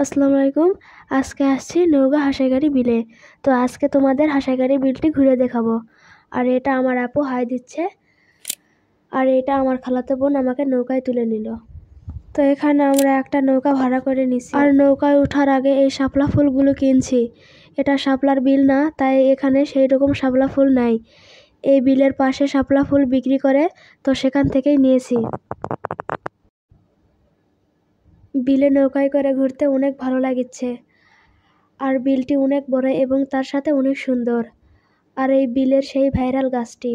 আসসালামু আলাইকুম। আজকে আসছি নওগাঁ হাসাইগাড়ি বিলে। তো আজকে তোমাদের হাসাইগাড়ি বিলটি ঘুরে দেখাবো। আর এটা আমার আপু হাই দিচ্ছে, আর এটা আমার খালাতো বোন আমাকে নৌকায় তুলে নিল। তো এখানে আমরা একটা নৌকা ভাড়া করে নিছি, আর নৌকায় ওঠার আগে এই শাপলা ফুলগুলো কিনছি। এটা শাপলার বিল না, তাই এখানে সেই রকম শাপলা ফুল নাই। এই বিলের পাশে শাপলা ফুল বিক্রি করে, তো সেখান থেকেই নিয়েছি। বিলে নৌকায় করে ঘুরতে অনেক ভালো লাগছে। আর বিলটি অনেক বড় এবং তার সাথে অনেক সুন্দর। আর এই বিলের সেই ভাইরাল গাছটি।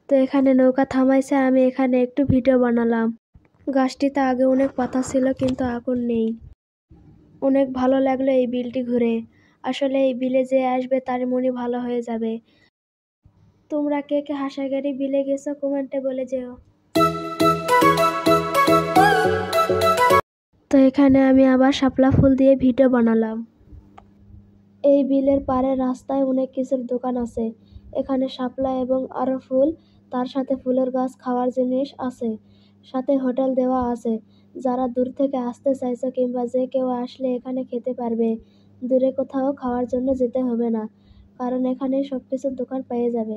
তো এখানে নৌকা থামাইছে, আমি এখানে একটু ভিডিও বানালাম। গাছটিতে আগে অনেক পাতা ছিল, কিন্তু এখন নেই। অনেক ভালো লাগলো এই বিলটি ঘুরে। আসলে এই বিলে যে আসবে তার মনই ভালো হয়ে যাবে। তোমরা কে কে হাসাইগাড়ি বিলে গেছো কমেন্টে বলে যেও। তো এখানে আমি আবার শাপলা ফুল দিয়ে ভিডিও বানালাম। এই বিলের পাড়ে রাস্তায় অনেক কিছুর দোকান আছে। এখানে শাপলা এবং আরো ফুল, তার সাথে ফুলের গাছ, খাওয়ার জিনিস আছে, সাথে হোটেল দেওয়া আছে। যারা দূর থেকে আসতে চাইছে কিংবা যে কেউ আসলে এখানে খেতে পারবে। দূরে কোথাও খাওয়ার জন্য যেতে হবে না, কারণ এখানে সবকিছুর দোকান পেয়ে যাবে।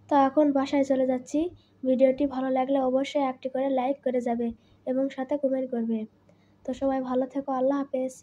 তো এখন বাসায় চলে যাচ্ছি। ভিডিওটি ভালো লাগলে অবশ্যই একটি করে লাইক করে যাবে এবং সাথে কমেন্ট করবে। তো সবাই ভালো থেকো, আল্লাহ হাফেজ।